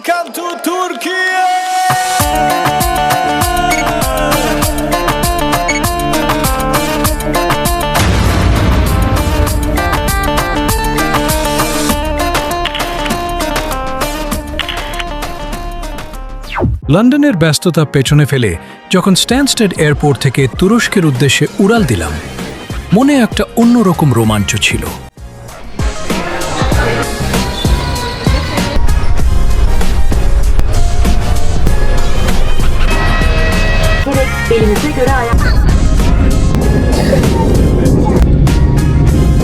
Welcome to Turkey! লন্ডনের ব্যস্ততা পেছনে ফেলে যখন স্ট্যানস্টেড এয়ারপোর্ট থেকে তুরস্কের উদ্দেশ্যে উড়াল দিলাম, মনে একটা অন্যরকম রোমাঞ্চ ছিল।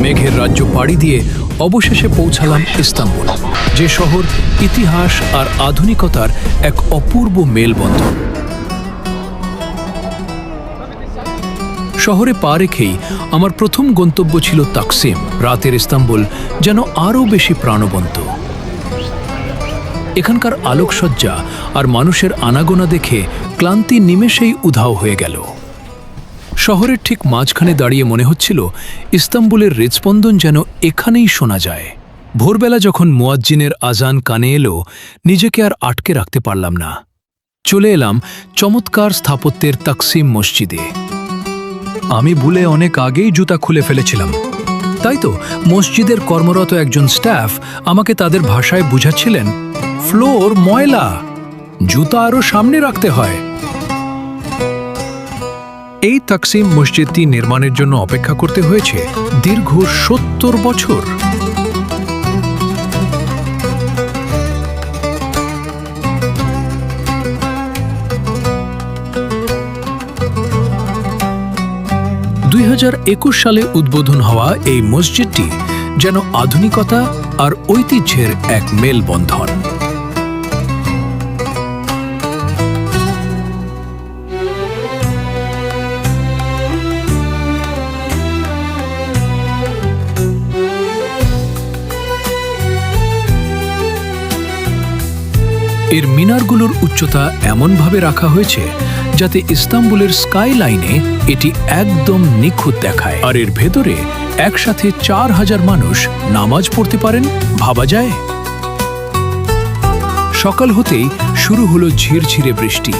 মেঘের রাজ্য পাড়ি দিয়ে অবশেষে পৌঁছালাম ইস্তাম্বুল, যে শহর ইতিহাস আর আধুনিকতার এক অপূর্ব মেলবন্ধন। শহরে পা রেখেই আমার প্রথম গন্তব্য ছিল তাকসিম। রাতের ইস্তাম্বুল যেন আরও বেশি প্রাণবন্ত। এখানকার আলোকসজ্জা আর মানুষের আনাগোনা দেখে ক্লান্তি নিমেষেই উধাও হয়ে গেল। শহরের ঠিক মাঝখানে দাঁড়িয়ে মনে হচ্ছিল ইস্তাম্বুলের হৃদস্পন্দন যেন এখানেই শোনা যায়। ভোরবেলা যখন মুয়াজ্জিনের আজান কানে এলো, নিজেকে আর আটকে রাখতে পারলাম না। চলে এলাম চমৎকার স্থাপত্যের তাকসিম মসজিদে। আমি ভুলে অনেক আগেই জুতা খুলে ফেলেছিলাম, তাই তো মসজিদের কর্মরত একজন স্টাফ আমাকে তাদের ভাষায় বুঝাচ্ছিলেন, ফ্লোর ময়লা, জুতা আরও সামনে রাখতে হয়। এই তাকসিম মসজিদটি নির্মাণের জন্য অপেক্ষা করতে হয়েছে দীর্ঘ ৭০ বছর। সালে উদ্বোধন হওয়া এই মসজিদটি যেন আধুনিকতা আর ঐতিহ্যের এক মেলবন্ধন। এর মিনারগুলোর উচ্চতা এমনভাবে রাখা হয়েছে যাতে ইস্তাম্বুলের স্কাই লাইনে এটি একদম নিখুঁত দেখায়। আর এর ভেতরে একসাথে ৪,০০০ মানুষ নামাজ পড়তে পারেন, ভাবা যায়? সকাল হতেই শুরু হলো ঝিরঝিরে বৃষ্টি।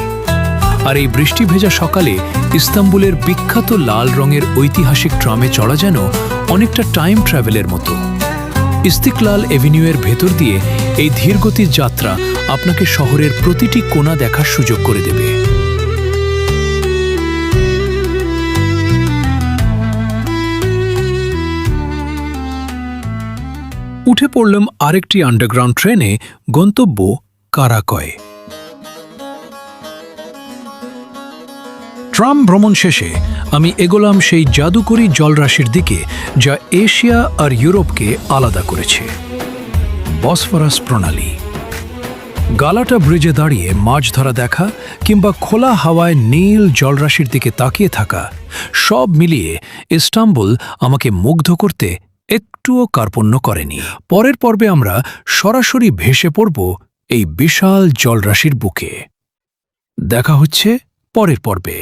আর এই বৃষ্টি ভেজা সকালে ইস্তাম্বুলের বিখ্যাত লাল রঙের ঐতিহাসিক ট্রামে চড়া যেন অনেকটা টাইম ট্রাভেলের মতো। ইস্তিকলাল এভিনিউয়ের ভেতর দিয়ে এই ধীরগতির যাত্রা আপনাকে শহরের প্রতিটি কোণা দেখার সুযোগ করে দেবে। উঠে পড়লাম আরেকটি আন্ডারগ্রাউন্ড ট্রেনে, গন্তব্য কারাকয়। ট্রাম ভ্রমণ শেষে আমি এগোলাম সেই জাদুকরী জলরাশির দিকে যা এশিয়া আর ইউরোপকে আলাদা করেছে, বসফরাস প্রণালী। গালাটা ব্রিজে দাঁড়িয়ে মাছ ধরা দেখা কিংবা খোলা হাওয়ায় নীল জলরাশির দিকে তাকিয়ে থাকা, সব মিলিয়ে ইস্তাম্বুল আমাকে মুগ্ধ করতে একটুও কার্পণ্য করেনি। পরের পর্বে আমরা সরাসরি ভেসে পড়ব এই বিশাল জলরাশির বুকে। দেখা হচ্ছে পরের পর্বে।